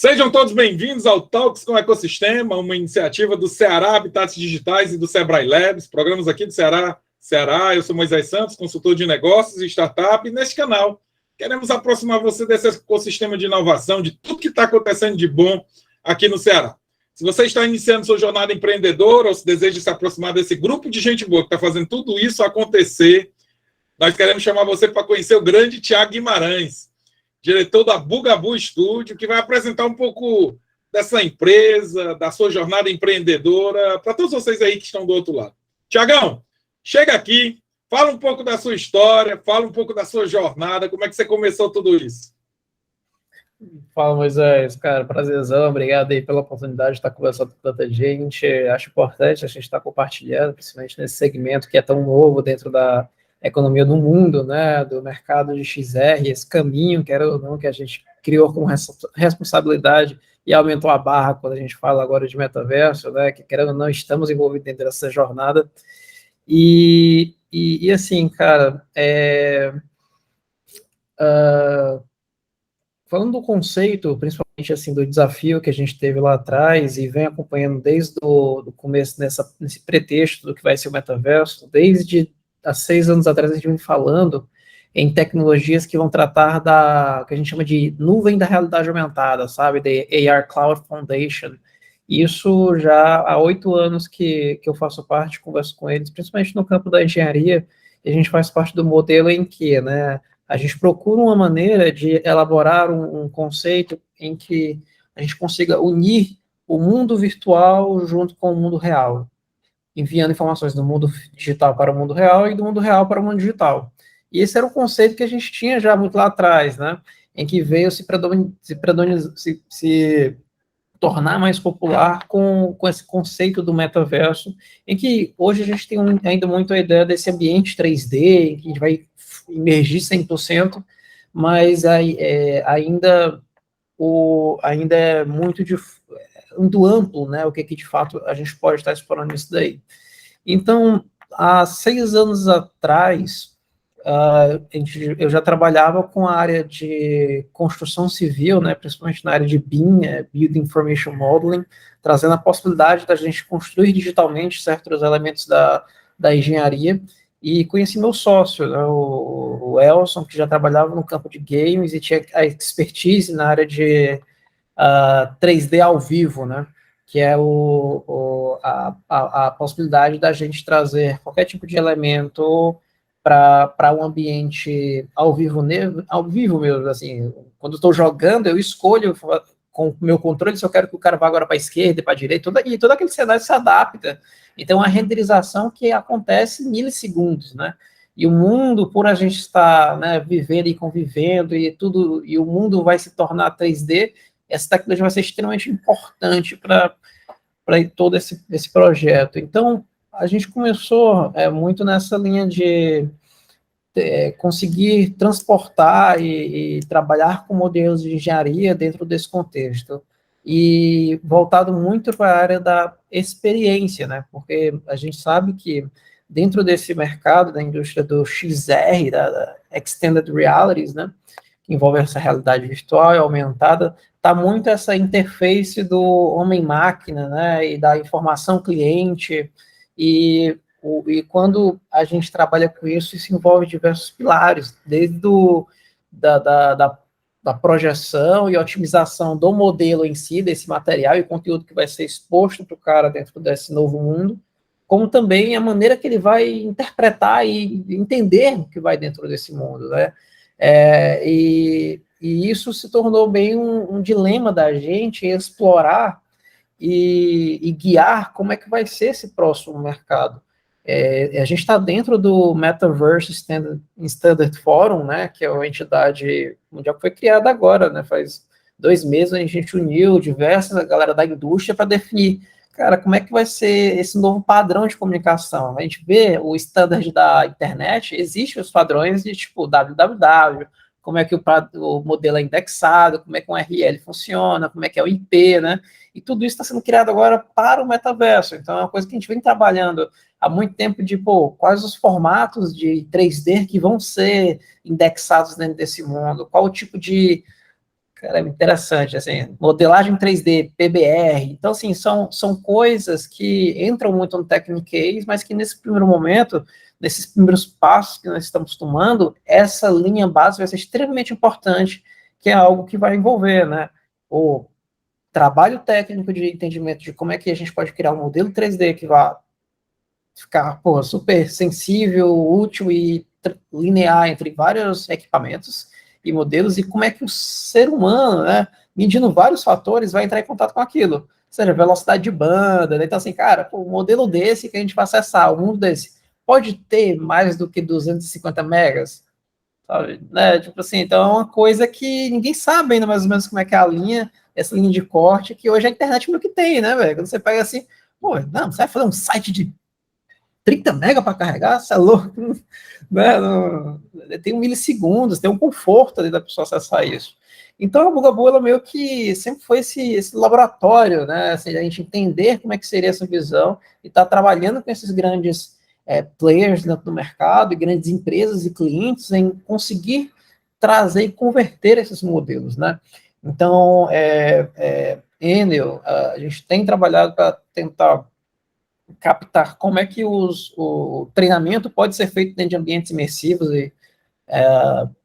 Sejam todos bem-vindos ao Talks com Ecossistema, uma iniciativa do Ceará Habitats Digitais e do Sebrae Labs, programas aqui do Ceará. Eu sou Moisés Santos, consultor de negócios e startup, e neste canal queremos aproximar você desse ecossistema de inovação, de tudo que está acontecendo de bom aqui no Ceará. Se você está iniciando sua jornada empreendedora ou se deseja se aproximar desse grupo de gente boa que está fazendo tudo isso acontecer, nós queremos chamar você para conhecer o grande Thiago Guimarães, diretor da Bugabu Studio, que vai apresentar um pouco dessa empresa, da sua jornada empreendedora, para todos vocês aí que estão do outro lado. Thiagão, chega aqui, fala um pouco da sua história, fala um pouco da sua jornada, como é que você começou tudo isso? Fala, Moisés, cara, prazerzão, obrigado aí pela oportunidade de estar conversando com tanta gente. Acho importante a gente estar compartilhando, principalmente nesse segmento que é tão novo dentro da economia do mundo, né, do mercado de XR, esse caminho, quer ou não, que a gente criou com responsabilidade e aumentou a barra quando a gente fala agora de metaverso, né, que querendo ou não, estamos envolvidos dentro dessa jornada. E assim, cara, falando do conceito, principalmente assim do desafio que a gente teve lá atrás e vem acompanhando desde o começo nesse pretexto do que vai ser o metaverso, desde há 6 anos atrás a gente vem falando em tecnologias que vão tratar da, que a gente chama de nuvem da realidade aumentada, sabe, da AR Cloud Foundation. Isso já há 8 anos que eu faço parte, converso com eles, principalmente no campo da engenharia, e a gente faz parte do modelo em que, né, a gente procura uma maneira de elaborar um conceito em que a gente consiga unir o mundo virtual junto com o mundo real, enviando informações do mundo digital para o mundo real e do mundo real para o mundo digital. E esse era um conceito que a gente tinha já muito lá atrás, né, em que veio se tornar mais popular com esse conceito do metaverso, em que hoje a gente tem ainda muito a ideia desse ambiente 3D, em que a gente vai emergir 100%, mas ainda é muito amplo, né, o que de fato a gente pode estar explorando isso daí. Então, há 6 anos atrás, eu já trabalhava com a área de construção civil, né, principalmente na área de BIM, Building Information Modeling, trazendo a possibilidade da gente construir digitalmente certos elementos da engenharia, e conheci meu sócio, né, o Elson, que já trabalhava no campo de games e tinha a expertise na área de 3D ao vivo, né, que é a possibilidade da gente trazer qualquer tipo de elemento para um ambiente ao vivo mesmo, assim, quando estou jogando, eu escolho com o meu controle se eu quero que o cara vá agora para a esquerda, para a direita, e todo aquele cenário se adapta. Então, a renderização que acontece em milissegundos, né? E o mundo, por a gente estar, né, vivendo e convivendo, e o mundo vai se tornar 3D, essa tecnologia vai ser extremamente importante para todo esse projeto. Então, a gente começou muito nessa linha de conseguir transportar e trabalhar com modelos de engenharia dentro desse contexto, e voltado muito para a área da experiência, né? Porque a gente sabe que dentro desse mercado, da indústria do XR, da Extended Realities, né, que envolve essa realidade virtual e aumentada, está muito essa interface do homem-máquina, né, e da informação cliente, e quando a gente trabalha com isso envolve diversos pilares, desde da projeção e otimização do modelo em si, desse material e conteúdo que vai ser exposto para o cara dentro desse novo mundo, como também a maneira que ele vai interpretar e entender o que vai dentro desse mundo, né? E isso se tornou bem um dilema da gente explorar e guiar como é que vai ser esse próximo mercado. A gente está dentro do Metaverse Standard Forum, né, que é uma entidade mundial que foi criada agora, né, faz 2 meses, a gente uniu a galera da indústria para definir, cara, como é que vai ser esse novo padrão de comunicação. A gente vê o standard da internet, existem os padrões de tipo www, como é que o modelo é indexado, como é que um URL funciona, como é que é o IP, né? E tudo isso está sendo criado agora para o metaverso. Então, é uma coisa que a gente vem trabalhando há muito tempo de, quais os formatos de 3D que vão ser indexados dentro desse mundo, qual o tipo de Cara, é interessante, assim, modelagem 3D, PBR, então, assim, são coisas que entram muito no Technique, mas que nesse primeiro momento, nesses primeiros passos que nós estamos tomando, essa linha base vai ser extremamente importante, que é algo que vai envolver, né, o trabalho técnico de entendimento de como é que a gente pode criar um modelo 3D que vá ficar, pô, super sensível, útil e linear entre vários equipamentos e modelos, e como é que o ser humano, né, medindo vários fatores, vai entrar em contato com aquilo. Ou seja, velocidade de banda, né? Então assim, cara, pô, um modelo desse que a gente vai acessar, o mundo desse, pode ter mais do que 250 megas, sabe? Né? Tipo assim, então é uma coisa que ninguém sabe ainda mais ou menos como é que é a linha, essa linha de corte, que hoje a internet meio que tem, né, velho? Quando você pega assim, pô, não, você vai fazer um site de 30 mega para carregar, você é louco, né? Tem um milissegundos, tem um conforto ali da pessoa acessar isso. Então a Bugabu, ela meio que sempre foi esse laboratório, né? Assim, a gente entender como é que seria essa visão e estar trabalhando com esses grandes players dentro do mercado e grandes empresas e clientes em conseguir trazer e converter esses modelos, né? Então, Enel, a gente tem trabalhado para tentar captar como é que o treinamento pode ser feito dentro de ambientes imersivos e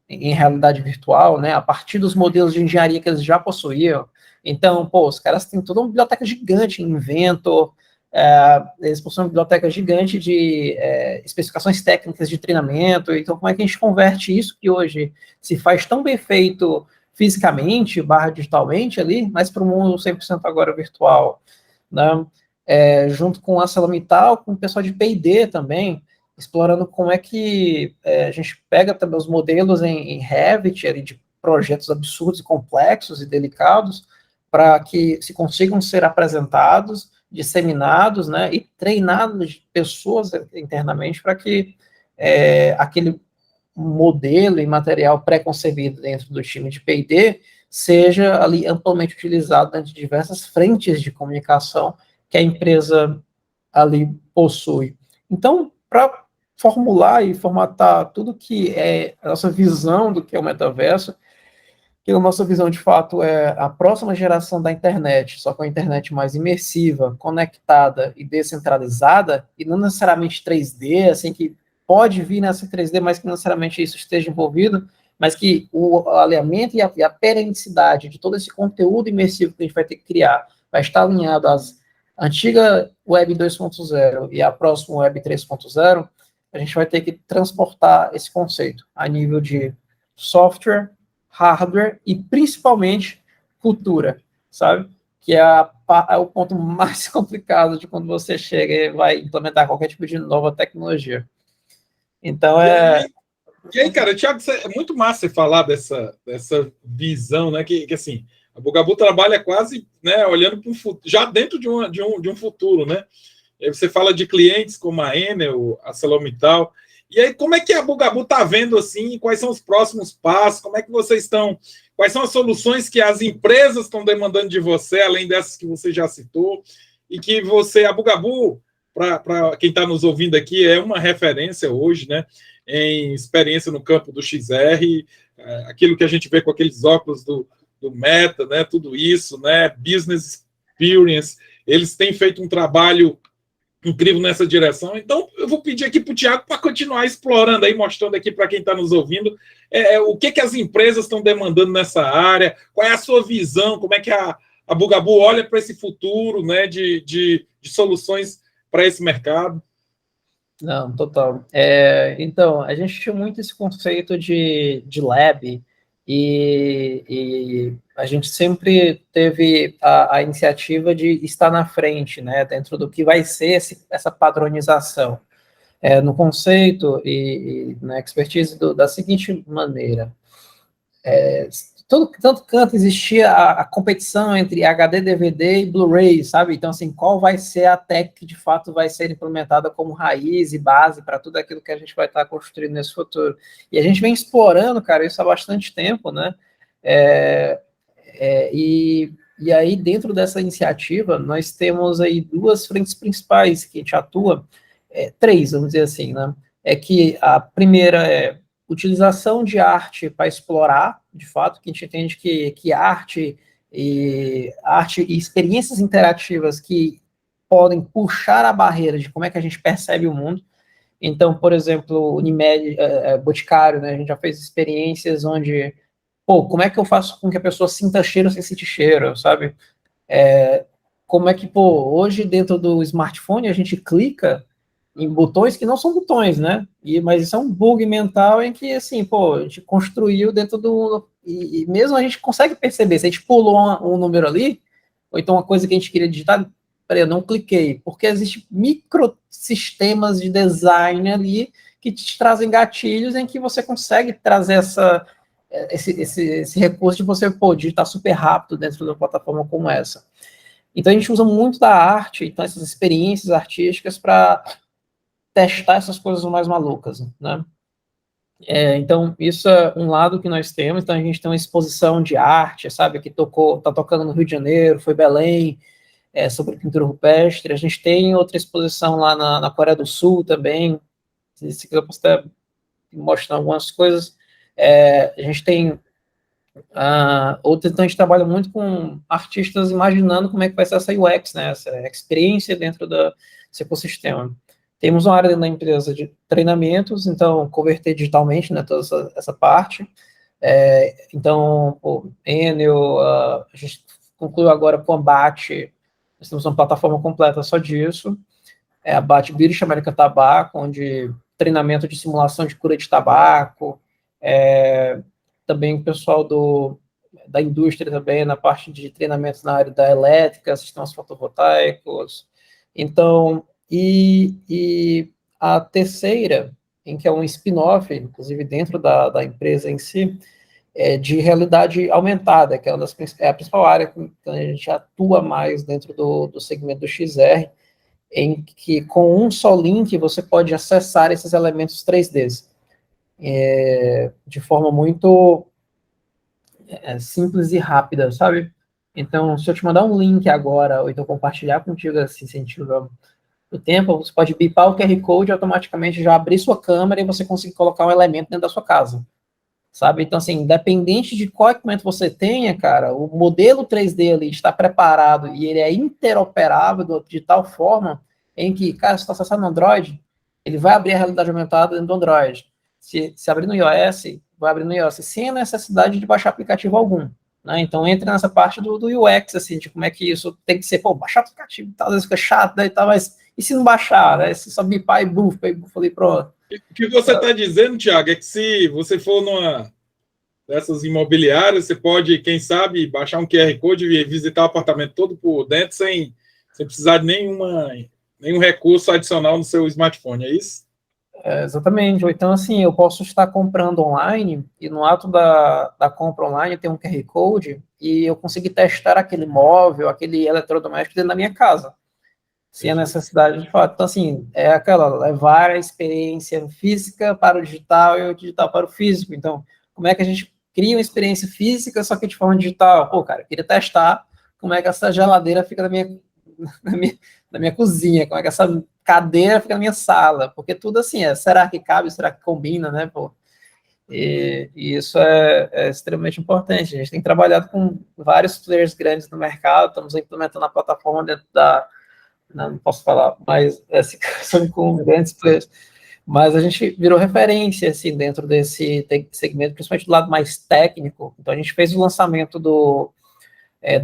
em realidade virtual, né, a partir dos modelos de engenharia que eles já possuíam. Então, pô, os caras têm toda uma biblioteca gigante em Inventor, eles possuem uma biblioteca gigante de especificações técnicas de treinamento. Então, como é que a gente converte isso que hoje se faz tão bem feito fisicamente, barra digitalmente ali, mas para o mundo 100% agora virtual, né? Junto com a ArcelorMittal, com o pessoal de P&D também, explorando como é que a gente pega também os modelos em Revit, ali, de projetos absurdos e complexos e delicados, para que se consigam ser apresentados, disseminados, né, e treinados de pessoas internamente para que aquele modelo e material pré-concebido dentro do time de P&D seja ali amplamente utilizado dentro de diversas frentes de comunicação que a empresa ali possui. Então, para formular e formatar tudo que é a nossa visão do que é o metaverso, que a nossa visão de fato é a próxima geração da internet, só com a internet mais imersiva, conectada e descentralizada, e não necessariamente 3D, assim, que pode vir nessa 3D, mas que não necessariamente isso esteja envolvido, mas que o alinhamento e a periodicidade de todo esse conteúdo imersivo que a gente vai ter que criar vai estar alinhado às antiga Web 2.0 e a próxima Web 3.0, a gente vai ter que transportar esse conceito a nível de software, hardware e principalmente cultura, sabe? Que é o ponto mais complicado de quando você chega e vai implementar qualquer tipo de nova tecnologia. Então E aí, cara, Thiago, é muito massa você falar dessa visão, né? Que assim, a Bugabu trabalha quase, né, olhando para futuro, já dentro de um futuro, né? E aí você fala de clientes como a Enel, a ArcelorMittal. E aí, como é que a Bugabu está vendo assim? Quais são os próximos passos? Como é que vocês estão? Quais são as soluções que as empresas estão demandando de você, além dessas que você já citou? E que a Bugabu, para quem está nos ouvindo aqui, é uma referência hoje, né? Em experiência no campo do XR, aquilo que a gente vê com aqueles óculos do Meta, né? Tudo isso, né? Business Experience. Eles têm feito um trabalho incrível nessa direção. Então, eu vou pedir aqui para o Thiago para continuar explorando aí, mostrando aqui para quem está nos ouvindo o que as empresas estão demandando nessa área, qual é a sua visão, como é que a Bugabu olha para esse futuro, né, de soluções para esse mercado. Não, total. Então, a gente tinha muito esse conceito de lab e a gente sempre teve a iniciativa de estar na frente, né, dentro do que vai ser essa padronização. No conceito e na expertise da seguinte maneira. Tanto canto existia a competição entre HD, DVD e Blu-ray, sabe? Então, assim, qual vai ser a tech que de fato vai ser implementada como raiz e base para tudo aquilo que a gente vai estar construindo nesse futuro. E a gente vem explorando, cara, isso há bastante tempo, né? E aí, dentro dessa iniciativa, nós temos aí duas frentes principais que a gente atua, três, vamos dizer assim, né? Que a primeira utilização de arte para explorar, de fato, que a gente entende que arte e experiências interativas que podem puxar a barreira de como é que a gente percebe o mundo. Então, por exemplo, o Unimed, Boticário, né, a gente já fez experiências onde, pô, como é que eu faço com que a pessoa sinta cheiro sem sentir cheiro, sabe? Como é que, pô, hoje dentro do smartphone a gente clica em botões que não são botões, né? Mas isso é um bug mental em que, assim, pô, a gente construiu dentro do... E mesmo a gente consegue perceber, se a gente pulou um número ali, ou então uma coisa que a gente queria digitar, peraí, eu não cliquei, porque existem microsistemas de design ali que te trazem gatilhos em que você consegue trazer esse recurso de você, pô, digitar super rápido dentro de uma plataforma como essa. Então, a gente usa muito da arte, então, essas experiências artísticas para testar essas coisas mais malucas, né? Então, isso é um lado que nós temos. Então, a gente tem uma exposição de arte, sabe, que tá tocando no Rio de Janeiro, foi Belém, sobre pintura rupestre. A gente tem outra exposição lá na Coreia do Sul também. Se quiser, eu posso até mostrar algumas coisas. A gente tem então a gente trabalha muito com artistas imaginando como é que vai ser essa UX, né, essa experiência dentro desse ecossistema. Temos uma área dentro da empresa de treinamentos, então converter digitalmente, né, toda essa parte. Então, o Enel, a gente concluiu agora com a BAT, nós temos uma plataforma completa só disso, a BAT British American Tobacco, onde treinamento de simulação de cura de tabaco, também o pessoal da indústria também, na parte de treinamentos na área da elétrica, sistemas fotovoltaicos. Então, e a terceira, em que é um spin-off, inclusive dentro da empresa em si, de realidade aumentada, que é a principal área que a gente atua mais dentro do segmento do XR, em que com um só link você pode acessar esses elementos 3Ds de forma muito simples e rápida, sabe? Então, se eu te mandar um link agora, ou então compartilhar contigo esse sentido do tempo, você pode bipar o QR Code e automaticamente já abrir sua câmera e você conseguir colocar um elemento dentro da sua casa, sabe? Então, assim, independente de qual equipamento você tenha, cara, o modelo 3D ali está preparado e ele é interoperável de tal forma em que, cara, se você está acessando no Android, ele vai abrir a realidade aumentada dentro do Android. Se abrir no iOS, vai abrir no iOS sem a necessidade de baixar aplicativo algum. Né? Então, entra nessa parte do UX, assim, de como é que isso tem que ser, pô, baixar aplicativo, às vezes fica chato, né, e tal, mas e se não baixar, né? Se só bipar e buff, ali, pronto. O que você está dizendo, Thiago, é que se você for numa dessas imobiliárias, você pode, quem sabe, baixar um QR Code e visitar o apartamento todo por dentro sem precisar de nenhum recurso adicional no seu smartphone, é isso? Exatamente. Ou então, assim, eu posso estar comprando online e no ato da compra online tem um QR Code e eu conseguir testar aquele móvel, aquele eletrodoméstico dentro da minha casa, sem a necessidade de fato. Então, assim, levar a experiência física para o digital e o digital para o físico. Então, como é que a gente cria uma experiência física, só que de forma digital? Pô, cara, eu queria testar como é que essa geladeira fica na minha cozinha, como é que essa cadeira fica na minha sala, porque tudo assim, será que cabe, será que combina, né, pô? E isso é extremamente importante. A gente tem trabalhado com vários players grandes no mercado, estamos implementando a plataforma dentro não posso falar, mas são com grandes players, mas a gente virou referência, assim, dentro desse segmento, principalmente do lado mais técnico. Então, a gente fez o lançamento do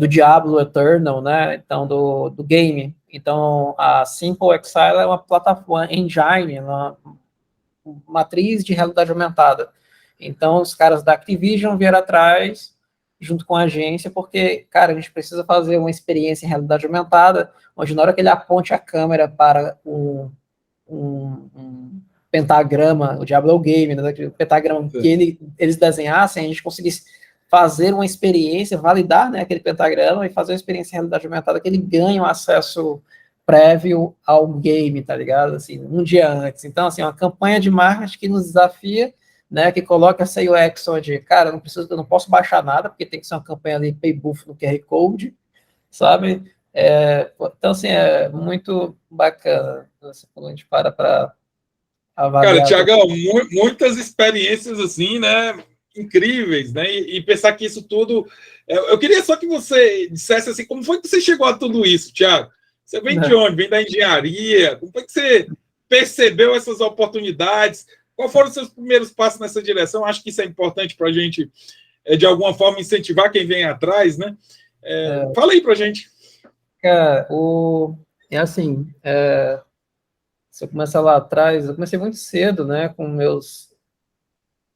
Diablo Eternal, né, então, do game. Então, a Simple Exile é uma plataforma engine, uma matriz de realidade aumentada. Então, os caras da Activision vieram atrás, junto com a agência, porque, cara, a gente precisa fazer uma experiência em realidade aumentada, onde na hora que ele aponte a câmera para um pentagrama, o Diablo Game, né, o pentagrama que eles desenhassem, a gente conseguisse fazer uma experiência, validar, né, aquele pentagrama e fazer uma experiência em realidade aumentada que ele ganhe um acesso prévio ao game, tá ligado? Assim, um dia antes. Então, assim, uma campanha de marketing que nos desafia, né, que coloca essa UX onde, cara, eu não posso baixar nada, porque tem que ser uma campanha ali, pay buff no QR Code, sabe? Então, assim, é muito bacana. Quando a gente para Cara, avaliado. Tiagão, muitas experiências assim, né? Incríveis, né? E pensar que isso tudo. Eu queria só que você dissesse assim, como foi que você chegou a tudo isso, Tiago? Você vem de onde? Vem da engenharia? Como foi que você percebeu essas oportunidades? Quais foram os seus primeiros passos nessa direção? Acho que isso é importante para a gente, de alguma forma, incentivar quem vem atrás, né? Fala aí para a gente. Cara, é assim, se eu começar lá atrás, eu comecei muito cedo, né? Com meus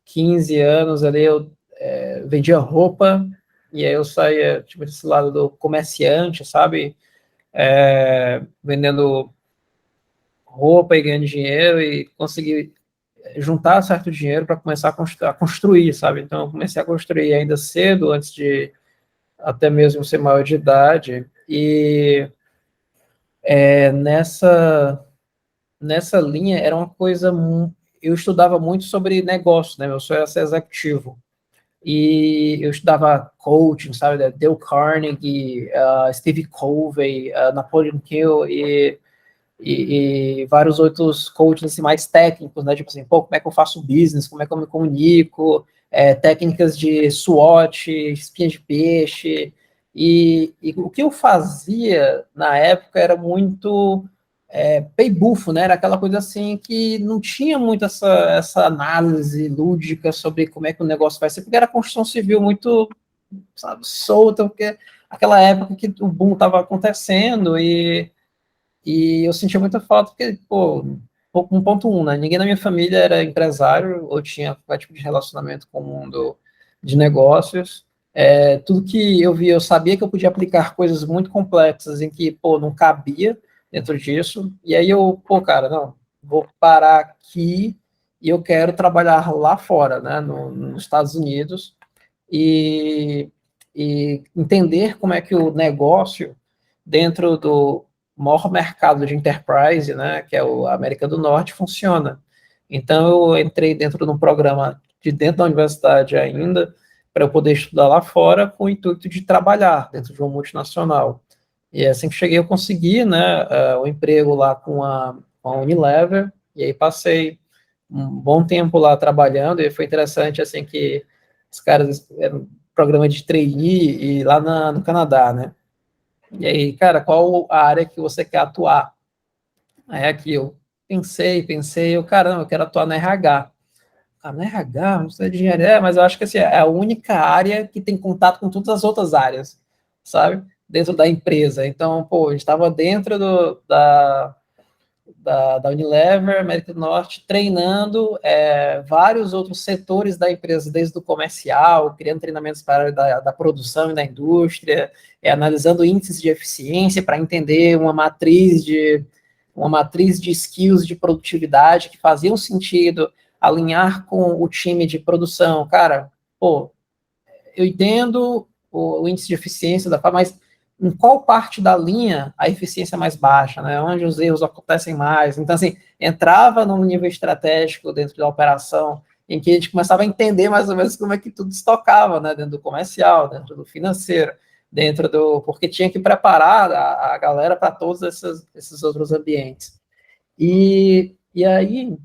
15 anos ali, eu vendia roupa, e aí eu saía, tipo, desse lado do comerciante, sabe? Vendendo roupa e ganhando dinheiro, e consegui juntar certo dinheiro para começar a construir, sabe? Então, eu comecei a construir ainda cedo, antes de até mesmo ser maior de idade, e nessa linha era uma coisa. Eu estudava muito sobre negócio, né? Eu sou esse executivo. E eu estudava coaching, sabe? Dale Carnegie, Steve Covey, Napoleon Hill e vários outros coaches assim, mais técnicos, né? Tipo assim, pô, como é que eu faço business, como é que eu me comunico, técnicas de SWOT, espinha de peixe. E o que eu fazia na época era muito pay bufo, né? Era aquela coisa assim que não tinha muito essa análise lúdica sobre como é que o negócio vai ser, porque era construção civil muito, sabe, solta, porque aquela época que o boom estava acontecendo e eu sentia muita falta, porque, pô, 1.1, né? Ninguém na minha família era empresário ou tinha qualquer tipo de relacionamento com o mundo de negócios. Tudo que eu via, eu sabia que eu podia aplicar coisas muito complexas em que, pô, não cabia dentro disso. E aí eu, pô, cara, não, vou parar aqui e eu quero trabalhar lá fora, né, nos Estados Unidos e, e entender como é que o negócio dentro do maior mercado de enterprise, né, que é a América do Norte, funciona. Então, eu entrei dentro de um programa de dentro da universidade ainda, para eu poder estudar lá fora, com o intuito de trabalhar dentro de uma multinacional. E assim que cheguei, eu consegui, né, um emprego lá com a Unilever, e aí passei um bom tempo lá trabalhando, e foi interessante, assim, que os caras, era um programa de trainee, e lá no Canadá, né, e aí, cara, qual a área que você quer atuar? Aí aqui eu pensei, cara, não, eu quero atuar na RH. Ah, na RH, não sei de engenharia, mas eu acho que assim, é a única área que tem contato com todas as outras áreas, sabe? Dentro da empresa. Então, pô, a gente estava dentro da Unilever, América do Norte, treinando vários outros setores da empresa, desde o comercial, criando treinamentos para a área da produção e da indústria, analisando índices de eficiência para entender uma matriz de skills de produtividade que faziam sentido alinhar com o time de produção. Cara, pô, eu entendo o índice de eficiência da forma, mas em qual parte da linha a eficiência é mais baixa, né? Onde os erros acontecem mais. Então, assim, entrava num nível estratégico dentro da operação, em que a gente começava a entender mais ou menos como é que tudo estocava, né? Dentro do comercial, dentro do financeiro, porque tinha que preparar a galera para todos esses outros ambientes. E aí,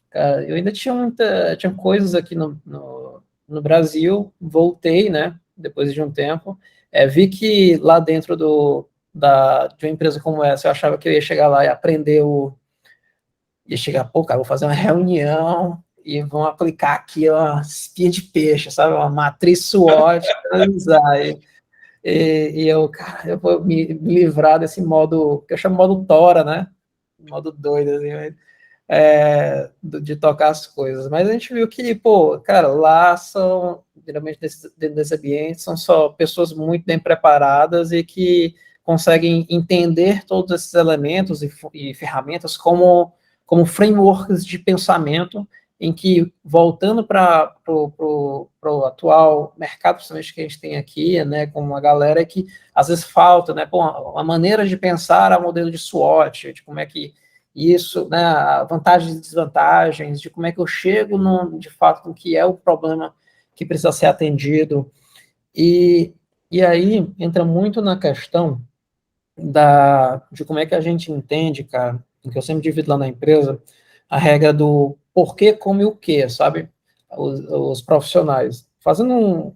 cara, eu ainda tinha coisas aqui no Brasil, voltei, né, depois de um tempo, vi que lá dentro de uma empresa como essa, eu achava que eu ia chegar lá e aprender ia chegar, pô, cara, vou fazer uma reunião e vão aplicar aqui uma espinha de peixe, sabe, uma matriz SWOT, analisar, e eu, cara, eu vou me livrar desse modo, que eu chamo modo Tora, né, modo doido, assim, de tocar as coisas. Mas a gente viu que, pô, cara, lá geralmente dentro desse ambiente, são só pessoas muito bem preparadas e que conseguem entender todos esses elementos e ferramentas como frameworks de pensamento em que, voltando para o atual mercado, principalmente que a gente tem aqui, né, com uma galera que às vezes falta, né, pô, a maneira de pensar a modelo de SWOT, de como é que isso, né, vantagens e desvantagens, de como é que eu chego de fato no que é o problema que precisa ser atendido. E aí entra muito na questão de como é que a gente entende, cara, que eu sempre divido lá na empresa, a regra do porquê, como e o quê, sabe? Os profissionais. Fazendo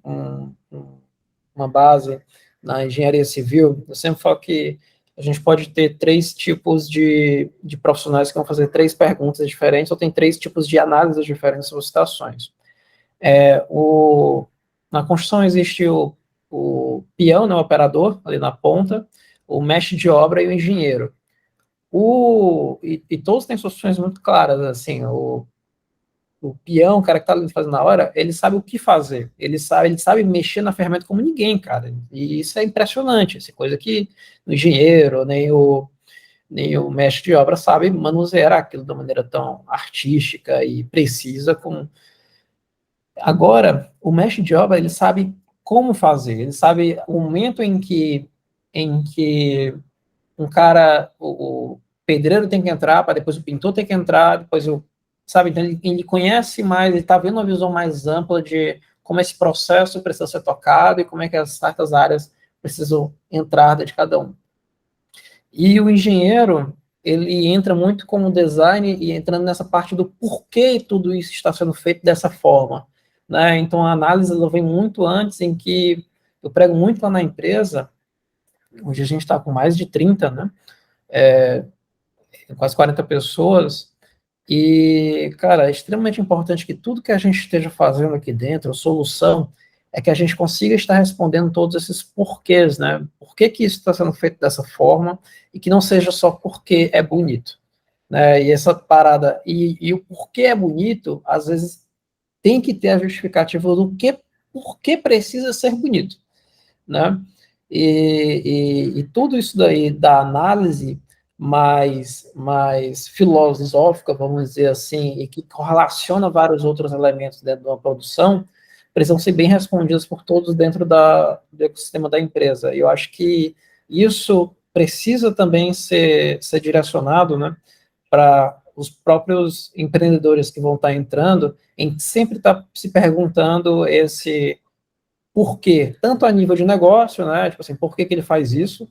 uma base na engenharia civil, eu sempre falo que a gente pode ter três tipos de profissionais que vão fazer três perguntas diferentes, ou tem três tipos de análises diferentes sobre situações. Na construção existe o peão, né, o operador, ali na ponta, o mestre de obra e o engenheiro. E todos têm suas funções muito claras, assim, o peão, o cara que está ali fazendo na hora, ele sabe o que fazer, ele sabe mexer na ferramenta como ninguém, cara, e isso é impressionante, essa coisa que o engenheiro, nem o mestre de obra sabe manusear aquilo de uma maneira tão artística e precisa como... Agora, o mestre de obra, ele sabe como fazer, ele sabe o momento em que um cara, o pedreiro tem que entrar, para depois o pintor tem que entrar, depois sabe, então ele conhece mais, ele está vendo uma visão mais ampla de como esse processo precisa ser tocado e como é que as certas áreas precisam entrar de cada um. E o engenheiro, ele entra muito como design e entrando nessa parte do porquê tudo isso está sendo feito dessa forma, né? Então a análise ela vem muito antes, em que eu prego muito lá na empresa. Hoje a gente está com mais de 30, né? Quase 40 pessoas, e, cara, é extremamente importante que tudo que a gente esteja fazendo aqui dentro, a solução, é que a gente consiga estar respondendo todos esses porquês, né? Por que que isso está sendo feito dessa forma, e que não seja só porque é bonito, né? E essa parada, e o porquê é bonito, às vezes tem que ter a justificativa do por que precisa ser bonito, né? E tudo isso daí da análise mais filosófica, vamos dizer assim, e que correlaciona vários outros elementos dentro de uma produção, precisam ser bem respondidos por todos dentro do ecossistema da empresa. E eu acho que isso precisa também ser direcionado, né, para os próprios empreendedores que vão estar entrando, em sempre estar se perguntando por quê, tanto a nível de negócio, né, tipo assim, por que que ele faz isso,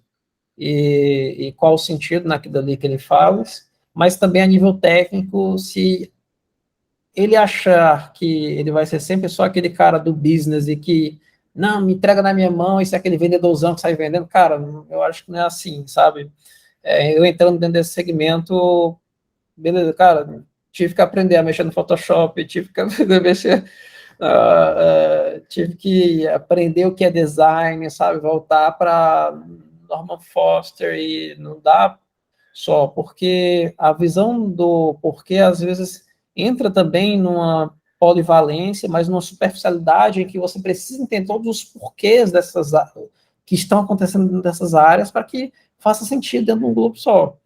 e qual o sentido naquilo ali que ele faz, mas também a nível técnico, se ele achar que ele vai ser sempre só aquele cara do business e que, não, me entrega na minha mão, e se é aquele vendedorzão que sai vendendo, cara, eu acho que não é assim, sabe? Eu entrando dentro desse segmento, beleza, cara, tive que aprender a mexer no Photoshop, tive que aprender a mexer, tive que aprender o que é design, sabe? Voltar para Norman Foster, e não dá só, porque a visão do porquê, às vezes, entra também numa polivalência, mas numa superficialidade em que você precisa entender todos os porquês que estão acontecendo dessas áreas para que faça sentido dentro de um grupo só.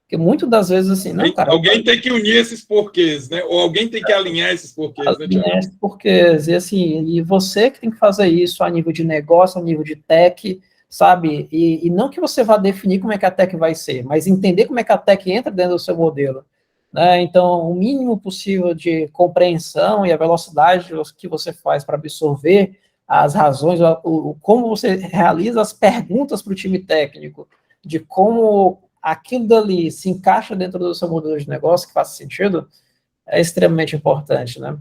Porque muitas das vezes, assim, não, cara... Alguém tem que unir esses porquês, né? Ou alguém tem que alinhar esses porquês, né, Tiago? Esses porquês, e assim, e você que tem que fazer isso a nível de negócio, a nível de tech, sabe? E não que você vá definir como é que a tech vai ser, mas entender como é que a tech entra dentro do seu modelo, né? Então, o mínimo possível de compreensão e a velocidade que você faz para absorver as razões, como você realiza as perguntas para o time técnico, de como aquilo dali se encaixa dentro do seu modelo de negócio, que faça sentido, é extremamente importante, né?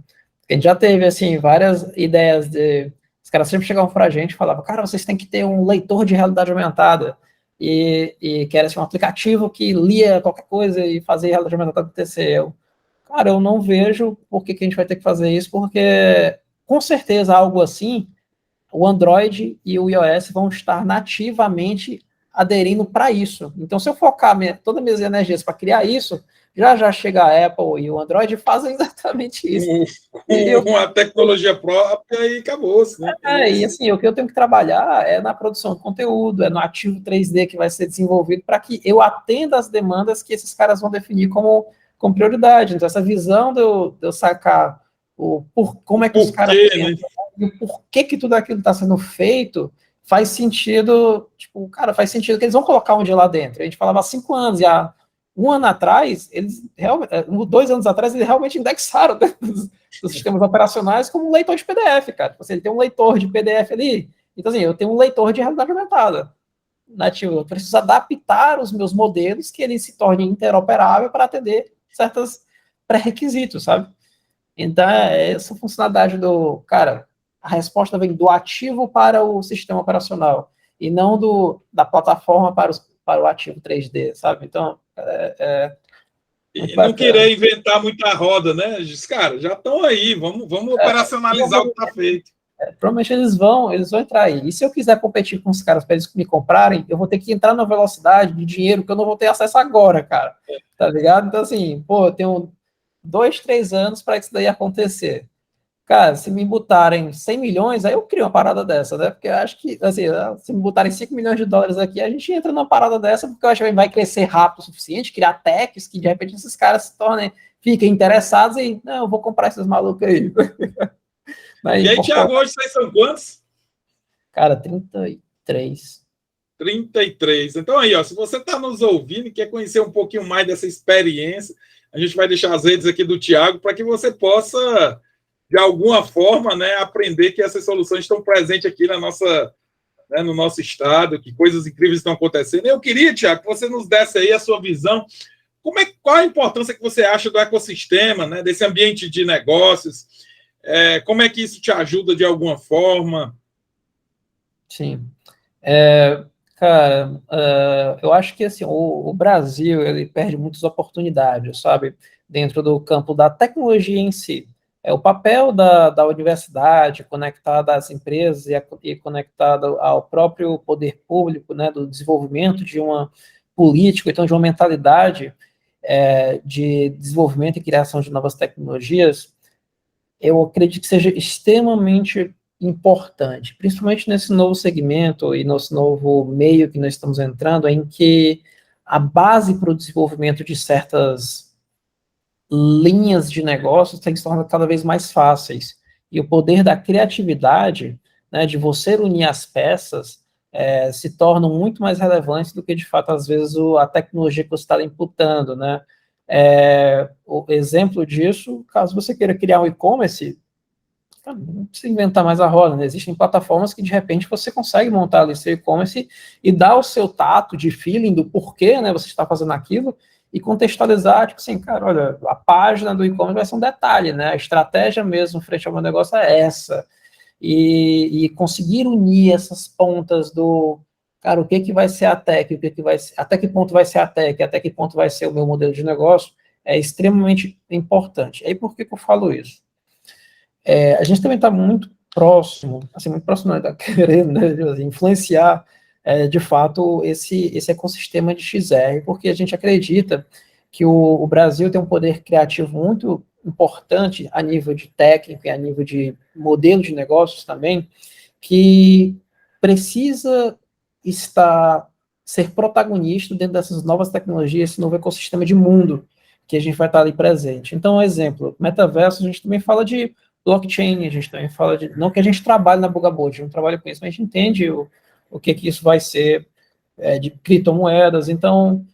A gente já teve, assim, várias ideias de... Os caras sempre chegavam para a gente e falavam, cara, vocês têm que ter um leitor de realidade aumentada, que era assim, um aplicativo que lia qualquer coisa e fazia a realidade aumentada acontecer. Cara, eu não vejo por que a gente vai ter que fazer isso, porque, com certeza, algo assim, o Android e o iOS vão estar nativamente aderindo para isso. Então, se eu focar todas as minhas energias para criar isso, já chega a Apple e o Android fazem exatamente isso. Com a tecnologia própria e acabou-se, né? E assim, o que eu tenho que trabalhar é na produção de conteúdo, é no ativo 3D que vai ser desenvolvido para que eu atenda às demandas que esses caras vão definir como prioridade. Então, essa visão de eu sacar como é que os caras pensam, né? E o porquê que tudo aquilo está sendo feito, faz sentido, tipo, cara, faz sentido que eles vão colocar um dia lá dentro. A gente falava há 5 anos, e há 1 ano atrás, 2 anos atrás, eles realmente indexaram dos sistemas operacionais como um leitor de PDF, cara. Você tem um leitor de PDF ali, então assim, eu tenho um leitor de realidade aumentada nativo. Eu preciso adaptar os meus modelos que ele se torne interoperável para atender certas pré-requisito, sabe? Então, essa funcionalidade do, cara, a resposta vem do ativo para o sistema operacional, e não da plataforma para o ativo 3D, sabe? Então, muito E não bacana. querer inventar muita roda, né? Diz, cara, já estão aí, vamos operacionalizar o que está feito. Provavelmente eles vão entrar aí. E se eu quiser competir com os caras para eles me comprarem, eu vou ter que entrar na velocidade de dinheiro que eu não vou ter acesso agora, cara. Tá ligado? Então, assim, pô, eu tenho 2, 3 anos para isso daí acontecer. Cara, se me botarem 100 milhões, aí eu crio uma parada dessa, né? Porque eu acho que, assim, se me botarem 5 milhões de dólares aqui, a gente entra numa parada dessa, porque eu acho que vai crescer rápido o suficiente, criar techs, que de repente esses caras se tornem, fiquem interessados e, não, eu vou comprar esses malucos aí. E aí, Thiago, hoje vocês são quantos? Cara, 33. 33. Então aí, ó, se você está nos ouvindo e quer conhecer um pouquinho mais dessa experiência, a gente vai deixar as redes aqui do Thiago para que você possa, de alguma forma, né, aprender que essas soluções estão presentes aqui no nosso estado, que coisas incríveis estão acontecendo. Eu queria, Thiago, que você nos desse aí a sua visão. Qual a importância que você acha do ecossistema, né, desse ambiente de negócios? Como é que isso te ajuda de alguma forma? Sim. Cara, eu acho que assim, o Brasil ele perde muitas oportunidades, sabe, dentro do campo da tecnologia em si. O papel da universidade conectada às empresas e conectada ao próprio poder público, né, do desenvolvimento de uma política, então de uma mentalidade de desenvolvimento e criação de novas tecnologias, eu acredito que seja extremamente importante, principalmente nesse novo segmento e nesse novo meio que nós estamos entrando, em que a base para o desenvolvimento de certas linhas de negócios tem se tornado cada vez mais fáceis. E o poder da criatividade, né, de você unir as peças, se tornam muito mais relevantes do que, de fato, às vezes, a tecnologia que você está imputando, né? O exemplo disso, caso você queira criar um e-commerce, não precisa inventar mais a roda, né? Existem plataformas que, de repente, você consegue montar ali seu e-commerce e dar o seu tato de feeling do porquê, né, você está fazendo aquilo e contextualizar, tipo assim, cara, olha, a página do e-commerce vai ser um detalhe, né? A estratégia mesmo frente ao meu negócio é essa. E conseguir unir essas pontas do, cara, o que que vai ser a tech, o que que vai ser, até que ponto vai ser a tech, até que ponto vai ser o meu modelo de negócio, é extremamente importante. Aí por que que eu falo isso? A gente também está muito próximo, assim, muito próximo, não, está querendo, né, influenciar, de fato, esse ecossistema de XR, porque a gente acredita que o Brasil tem um poder criativo muito importante a nível de técnico e a nível de modelo de negócios também, que precisa ser protagonista dentro dessas novas tecnologias, esse novo ecossistema de mundo que a gente vai estar ali presente. Então, um exemplo, metaverso, a gente também fala de blockchain, a gente também fala de, não que a gente trabalhe na Bugaboo, a gente não trabalha com isso, mas a gente entende o que isso vai ser, de criptomoedas, então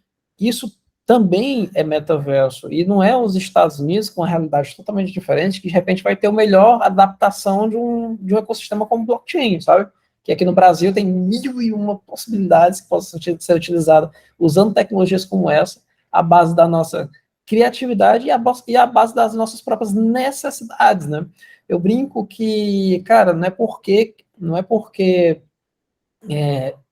isso também é metaverso, e não é os Estados Unidos com uma realidade totalmente diferente, que de repente vai ter a melhor adaptação de um ecossistema como blockchain, sabe? Que aqui no Brasil tem 1.001 possibilidades que possam ser utilizadas usando tecnologias como essa, a base da nossa criatividade e a base das nossas próprias necessidades, né? Eu brinco que, cara, não é porque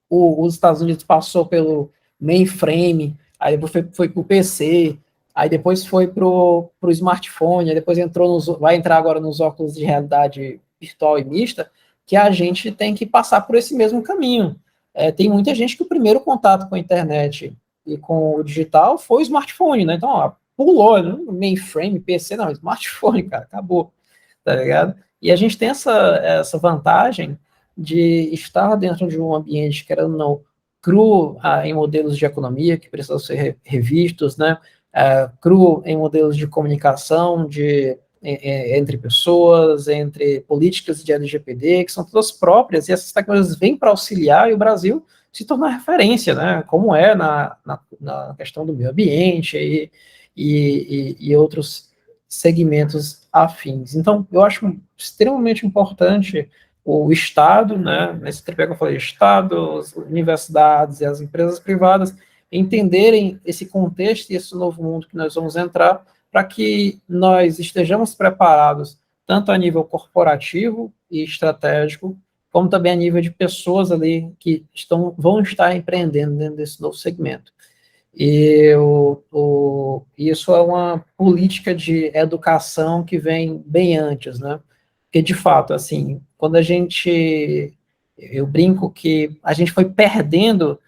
os Estados Unidos passou pelo mainframe, aí depois foi para o PC, aí depois foi para o smartphone, aí depois vai entrar agora nos óculos de realidade virtual e mista, que a gente tem que passar por esse mesmo caminho. Tem muita gente que o primeiro contato com a internet e com o digital foi o smartphone, né? Então, ó, pulou, né? Mainframe, PC, não, smartphone, cara, acabou, tá ligado? E a gente tem essa vantagem de estar dentro de um ambiente, querendo ou não, cru em modelos de economia que precisam ser revistos, né? Cru em modelos de comunicação, entre pessoas, entre políticas de LGPD, que são todas próprias, e essas tecnologias vêm para auxiliar, e o Brasil se tornar referência, né? Como na questão do meio ambiente e outros segmentos afins. Então, eu acho extremamente importante o Estado, né, nesse tripé que eu falei, Estado, as universidades e as empresas privadas, entenderem esse contexto e esse novo mundo que nós vamos entrar para que nós estejamos preparados tanto a nível corporativo e estratégico, como também a nível de pessoas ali que vão estar empreendendo dentro desse novo segmento. E isso é uma política de educação que vem bem antes, né? Porque, de fato, assim, quando eu brinco que a gente foi perdendo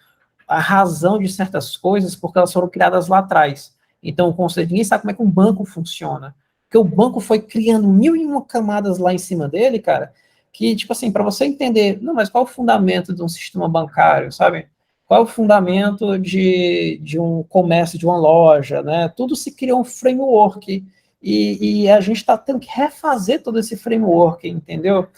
a razão de certas coisas porque elas foram criadas lá atrás. Então, o conceito, ninguém sabe como é que um banco funciona. Porque o banco foi criando mil e uma camadas lá em cima dele, cara, que, tipo assim, para você entender, não, mas qual é o fundamento de um sistema bancário, sabe? Qual é o fundamento de um comércio, de uma loja, né? Tudo se criou um framework e a gente está tendo que refazer todo esse framework, entendeu?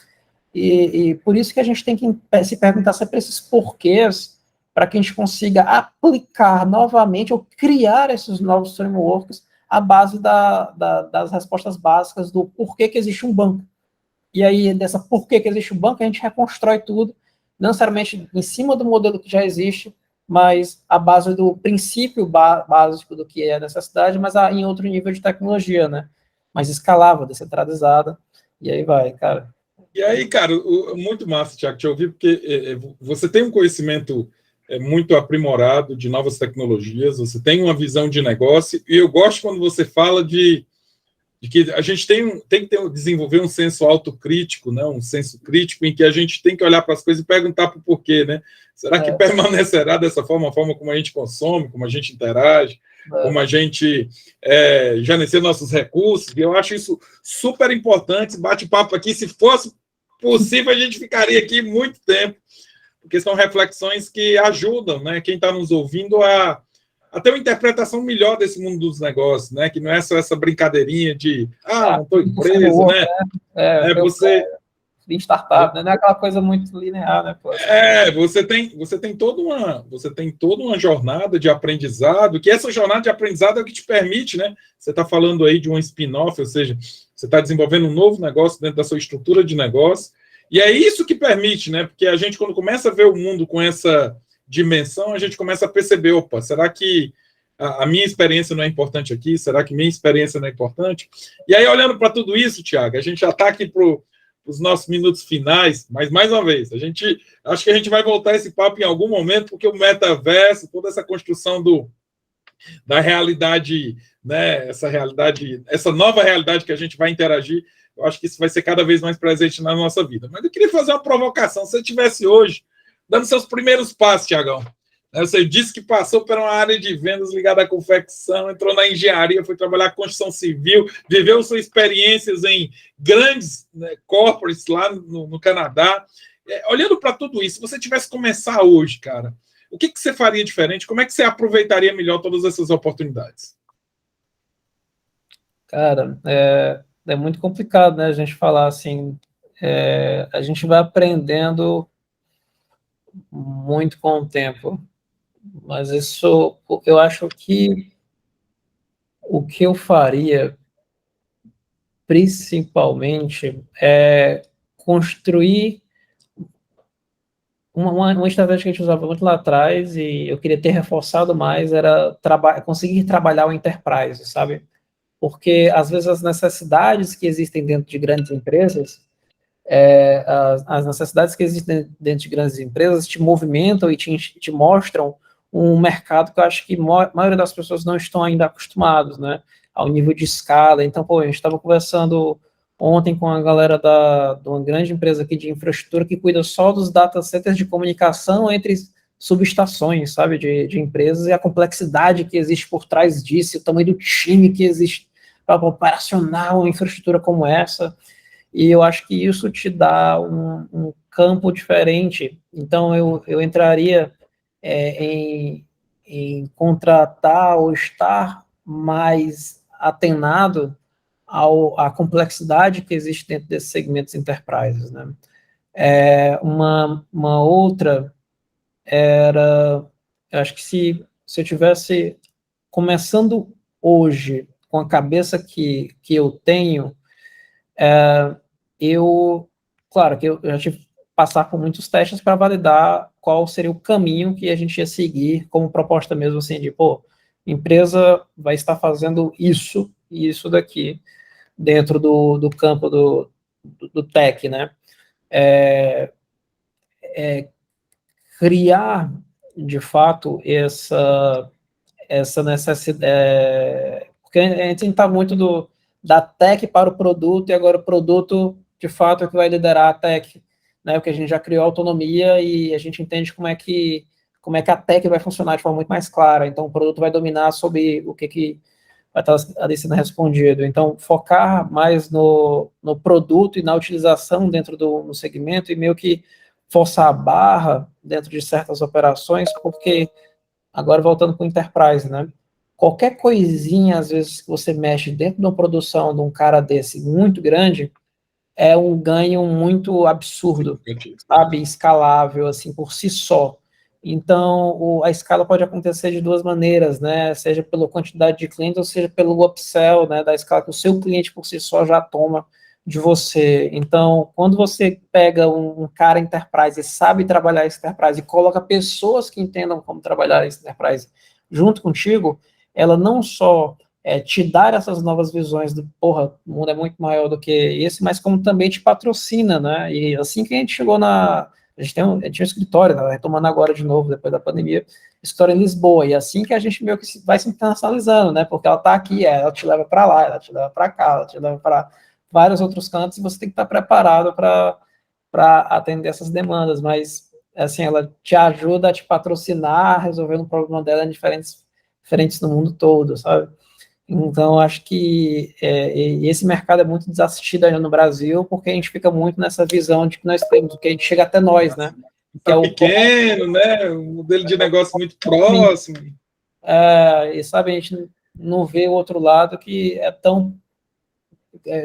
E por isso que a gente tem que se perguntar sempre esses porquês para que a gente consiga aplicar novamente ou criar esses novos frameworks à base das respostas básicas do porquê que existe um banco. E aí, dessa porquê que existe um banco, a gente reconstrói tudo, não necessariamente em cima do modelo que já existe, mas à base do princípio básico do que é a necessidade, mas em outro nível de tecnologia, né? Mais escalável, descentralizada, e aí vai, cara. E aí, cara, muito massa, Thiago, te ouvir, porque você tem um conhecimento muito aprimorado de novas tecnologias, você tem uma visão de negócio, e eu gosto quando você fala de que a gente tem que desenvolver um senso autocrítico, né? Um senso crítico em que a gente tem que olhar para as coisas e perguntar por porquê, né? Será que permanecerá dessa forma, a forma como a gente consome, como a gente interage, como a gente gerencia nossos recursos? E eu acho isso super importante. Bate-papo aqui, se fosse possível, a gente ficaria aqui muito tempo, porque são reflexões que ajudam, né? Quem está nos ouvindo a ter uma interpretação melhor desse mundo dos negócios, né? Que não é só essa brincadeirinha de não estou preso, né? Você de startup, né? Não é aquela coisa muito linear, né? Você tem toda uma jornada de aprendizado, que essa jornada de aprendizado é o que te permite, né? Você está falando aí de um spin-off, ou seja, você está desenvolvendo um novo negócio dentro da sua estrutura de negócio, e é isso que permite, né? Porque a gente, quando começa a ver o mundo com essa dimensão, a gente começa a perceber, opa, será que a minha experiência não é importante aqui? Será que minha experiência não é importante? E aí, olhando para tudo isso, Thiago, a gente já está aqui para os nossos minutos finais, mas, mais uma vez, acho que a gente vai voltar esse papo em algum momento, porque o metaverso, toda essa construção da realidade, né, essa nova realidade que a gente vai interagir, eu acho que isso vai ser cada vez mais presente na nossa vida. Mas eu queria fazer uma provocação. Se você estivesse hoje dando seus primeiros passos, Tiagão, você disse que passou por uma área de vendas ligada à confecção, entrou na engenharia, foi trabalhar com construção civil, viveu suas experiências em grandes, né, corporates lá no Canadá. Olhando para tudo isso, se você tivesse que começar hoje, cara, o que você faria diferente? Como é que você aproveitaria melhor todas essas oportunidades? Cara, é muito complicado, né, a gente falar assim. A gente vai aprendendo muito com o tempo, mas isso, eu acho que o que eu faria principalmente é construir uma estratégia que a gente usava muito lá atrás e eu queria ter reforçado mais, era conseguir trabalhar o enterprise, sabe? Porque às vezes as necessidades que existem dentro de grandes empresas, as necessidades que existem dentro de grandes empresas te movimentam e te mostram um mercado que eu acho que a maioria das pessoas não estão ainda acostumados, né, ao nível de escala. Então, a gente estava conversando ontem com a galera de uma grande empresa aqui de infraestrutura que cuida só dos data centers de comunicação entre subestações, sabe, de empresas, e a complexidade que existe por trás disso, o tamanho do time que existe para operacionar uma infraestrutura como essa. E eu acho que isso te dá um campo diferente. Então, eu entraria em contratar ou estar mais atenado à complexidade que existe dentro desses segmentos enterprises, né? Uma outra era, eu acho que se eu tivesse começando hoje com a cabeça que eu tenho, claro que eu já tive que passar por muitos testes para validar qual seria o caminho que a gente ia seguir como proposta mesmo, assim, de, empresa vai estar fazendo isso, isso daqui dentro do campo do tech, né? Criar, de fato, essa necessidade, porque a gente está muito da tech para o produto, e agora o produto, de fato, é que vai liderar a tech, né? Porque a gente já criou autonomia e a gente entende como é que a tech vai funcionar de forma muito mais clara. Então, o produto vai dominar sobre o que vai estar ali sendo respondido. Então, focar mais no produto e na utilização dentro no segmento, e meio que forçar a barra dentro de certas operações, porque, agora voltando para o enterprise, né? Qualquer coisinha, às vezes, que você mexe dentro de uma produção de um cara desse muito grande, é um ganho muito absurdo, sabe? Escalável, assim, por si só. Então, a escala pode acontecer de duas maneiras, né? Seja pela quantidade de clientes, ou seja pelo upsell, né? Da escala que o seu cliente por si só já toma de você. Então, quando você pega um cara enterprise e sabe trabalhar esse enterprise e coloca pessoas que entendam como trabalhar esse enterprise junto contigo, ela não só te dar essas novas visões do, porra, o mundo é muito maior do que esse, mas como também te patrocina, né? E assim que a gente chegou a gente tinha um escritório, né, retomando agora de novo, depois da pandemia, escritório em Lisboa, e assim que a gente meio que vai se internacionalizando, né? Porque ela está aqui, ela te leva para lá, ela te leva para cá, ela te leva para vários outros cantos, e você tem que estar preparado para atender essas demandas, mas, assim, ela te ajuda a te patrocinar, resolvendo um problema dela em diferentes no mundo todo, sabe? Então, acho que esse mercado é muito desassistido ainda no Brasil, porque a gente fica muito nessa visão de que nós temos, que a gente chega até nós, né? Que é pequeno, né? Um modelo de negócio muito próximo. E, sabe, a gente não vê o outro lado que é tão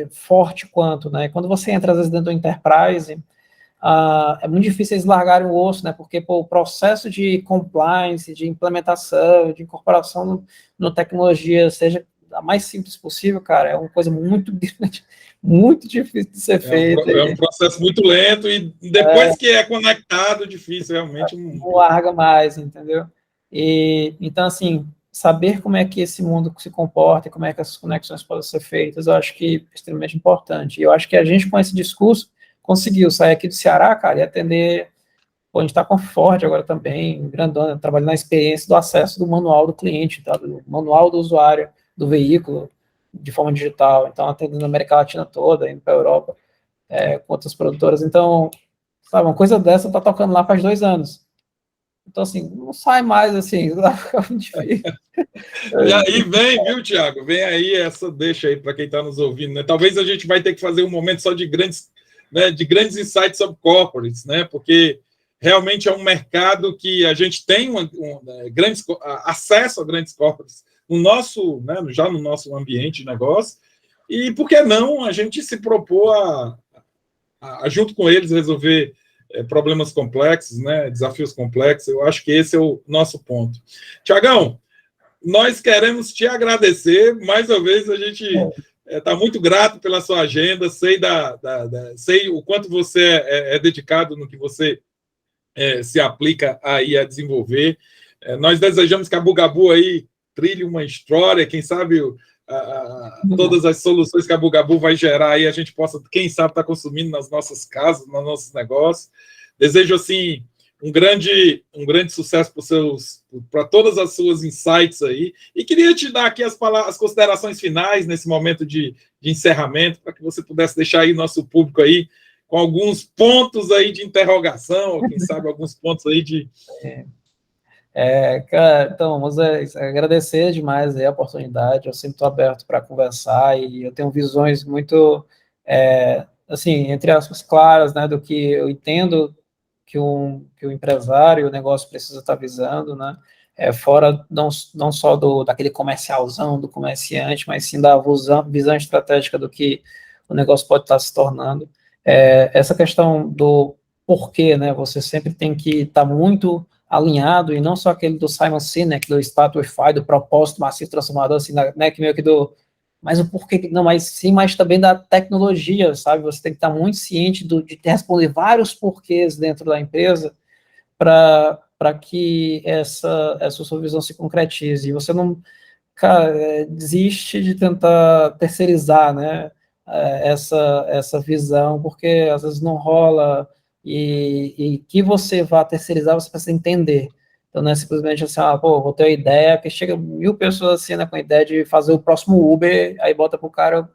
forte quanto, né? Quando você entra, às vezes, dentro do enterprise, é muito difícil eles largarem o osso, né? Porque o processo de compliance, de implementação, de incorporação no tecnologia, seja a mais simples possível, cara, é uma coisa muito grande, muito difícil de ser feita. É um processo muito lento, e depois que é conectado, difícil, realmente. Não larga mais, entendeu? Então, assim, saber como é que esse mundo se comporta e como é que essas conexões podem ser feitas, eu acho que é extremamente importante. E eu acho que a gente, com esse discurso, conseguiu sair aqui do Ceará, cara, e atender. Pô, a gente está com a Ford agora também, grandona, trabalhando na experiência do acesso do manual do cliente, tá? Do manual do usuário do veículo, de forma digital. Então, atendendo a América Latina toda, indo para a Europa, com outras produtoras. Então, sabe, uma coisa dessa está tocando lá faz 2 anos. Então, assim, não sai mais, assim, fica muito difícil. E aí vem, viu, Tiago? Vem aí essa deixa aí para quem está nos ouvindo, né? Talvez a gente vai ter que fazer um momento só de grandes, né, de grandes insights sobre corporates, né? Porque realmente é um mercado que a gente tem grandes, acesso a grandes corporates no nosso, né, já no nosso ambiente de negócio, e por que não a gente se propor junto com eles, resolver problemas complexos, né, desafios complexos. Eu acho que esse é o nosso ponto. Tiagão, nós queremos te agradecer, mais uma vez, a gente está muito grato pela sua agenda, sei o quanto você é dedicado no que você se aplica aí a desenvolver. Nós desejamos que a Bugabu aí trilhe uma história, quem sabe todas as soluções que a Bugabu vai gerar aí, a gente possa, quem sabe, estar consumindo nas nossas casas, nos nossos negócios. Desejo, assim, um grande sucesso para todas as suas insights aí, e queria te dar aqui as considerações finais nesse momento de encerramento, para que você pudesse deixar aí nosso público aí com alguns pontos aí de interrogação, ou quem sabe alguns pontos aí de... Cara, então, Moisés, agradecer demais aí a oportunidade, eu sempre estou aberto para conversar, e eu tenho visões muito, assim, entre aspas, claras, né, do que eu entendo que o empresário, o negócio precisa estar visando, né, fora não só daquele comercialzão, do comerciante, mas sim da visão estratégica do que o negócio pode estar se tornando. Essa questão do porquê, né, você sempre tem que estar muito alinhado, e não só aquele do Simon Sinek, do Start with Why, do propósito massivo transformador, assim, né, que meio que mas o porquê, não, mas sim, mas também da tecnologia, sabe, você tem que estar muito ciente de responder vários porquês dentro da empresa para que essa sua visão se concretize, e você não Cara, desiste de tentar terceirizar, né, essa visão, porque às vezes não rola, e que você vá terceirizar, você precisa entender. Então não é simplesmente assim, pô, vou ter uma ideia, que chega 1.000 pessoas assim, né, com a ideia de fazer o próximo Uber, aí bota pro cara,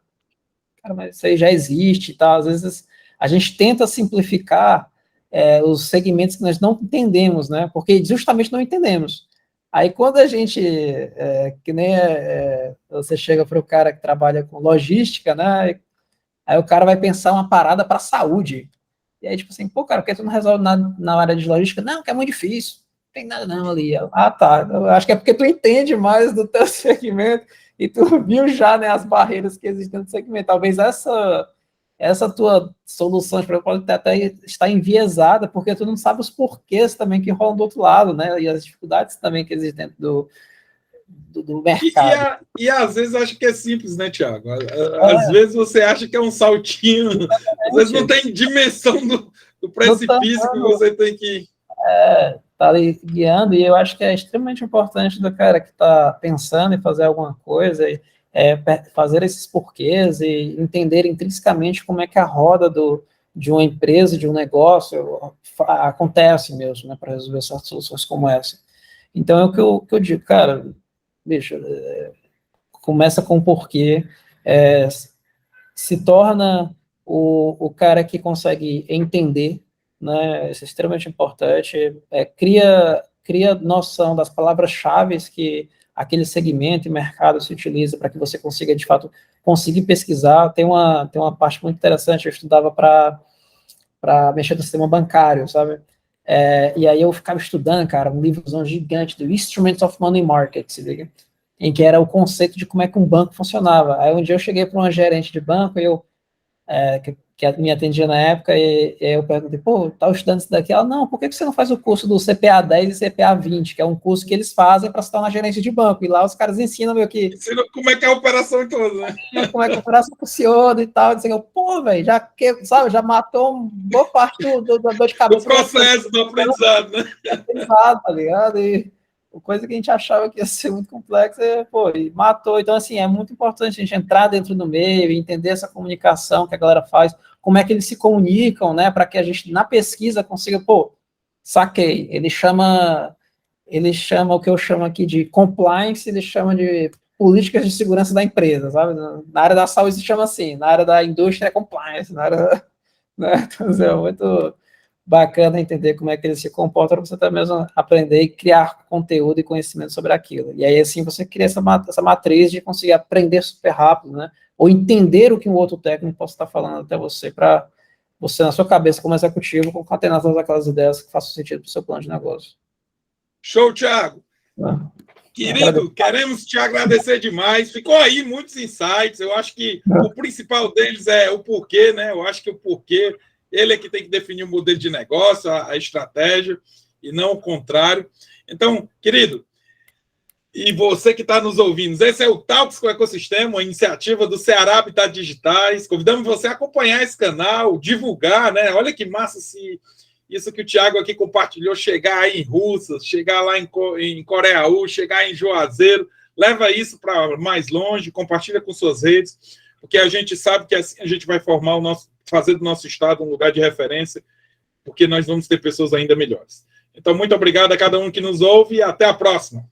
mas isso aí já existe e tal. Às vezes a gente tenta simplificar os segmentos que nós não entendemos, né? Porque justamente não entendemos. Aí quando a gente, que nem você chega para o cara que trabalha com logística, né? Aí o cara vai pensar uma parada para saúde. E aí, tipo assim, pô, cara, por que tu não resolve nada na área de logística? Não, que é muito difícil. Não tem nada não ali. Tá. Eu acho que é porque tu entende mais do teu segmento e tu viu já, né, as barreiras que existem no segmento. Talvez essa tua solução pode até estar enviesada, porque tu não sabe os porquês também que rolam do outro lado, né? E as dificuldades também que existem dentro do mercado. E às vezes acho que é simples, né, Thiago? Às vezes você acha que é um saltinho, às vezes não tem dimensão do precipício que você tem que... Tá ali guiando, e eu acho que é extremamente importante do cara que está pensando em fazer alguma coisa, fazer esses porquês e entender intrinsecamente como é que a roda de uma empresa, de um negócio, acontece mesmo, né, para resolver essas soluções como essa. Então é o que eu digo, cara, bicho, começa com o porquê, se torna o cara que consegue entender, né? Isso é extremamente importante. Cria noção das palavras-chave que aquele segmento e mercado se utiliza para que você consiga, de fato, conseguir pesquisar. Tem uma parte muito interessante, eu estudava para mexer no sistema bancário, sabe? E aí eu ficava estudando, cara, um livrozão gigante do Instruments of Money Market, se liga? Em que era o conceito de como é que um banco funcionava. Aí um dia eu cheguei para uma gerente de banco e que me atendia na época, e eu perguntei, pô, tá estudando isso daqui? Ela, não, por que você não faz o curso do CPA 10 e CPA 20, que é um curso que eles fazem para se tornar gerente de banco, e lá os caras ensinam meio que... Ensinam como é que é a operação toda, né? Como é que a operação funciona e tal, dizendo, pô, velho, já matou boa parte da dor de cabeça. Do processo, do aprendizado, né? Aprendizado, tá ligado? E coisa que a gente achava que ia ser muito complexa, pô, e matou. Então, assim, é muito importante a gente entrar dentro do meio e entender essa comunicação que a galera faz, como é que eles se comunicam, né, para que a gente, na pesquisa, consiga, pô, saquei, ele chama o que eu chamo aqui de compliance, ele chama de políticas de segurança da empresa, sabe? Na área da saúde se chama assim, na área da indústria é compliance, na área, né? Então, é muito bacana entender como é que eles se comportam para você também mesmo aprender e criar conteúdo e conhecimento sobre aquilo. E aí, assim, você cria essa matriz de conseguir aprender super rápido, né? Ou entender o que um outro técnico possa estar falando até você, para você, na sua cabeça, como executivo, concatenar todas aquelas ideias que façam sentido para o seu plano de negócio. Show, Thiago. Querido, queremos te agradecer demais. Ficou aí muitos insights. Eu acho que o principal deles é o porquê, né? Eu acho que o porquê, ele é que tem que definir o modelo de negócio, a estratégia, e não o contrário. Então, querido, e você que está nos ouvindo, esse é o Talks com o Ecossistema, uma iniciativa do Ceará Habitat Digitais. Convidamos você a acompanhar esse canal, divulgar, né? Olha que massa se isso que o Thiago aqui compartilhou, chegar aí em Russas, chegar lá em Coreaú, chegar em Juazeiro, leva isso para mais longe, compartilha com suas redes, porque a gente sabe que assim a gente vai fazer do nosso estado um lugar de referência, porque nós vamos ter pessoas ainda melhores. Então, muito obrigado a cada um que nos ouve e até a próxima.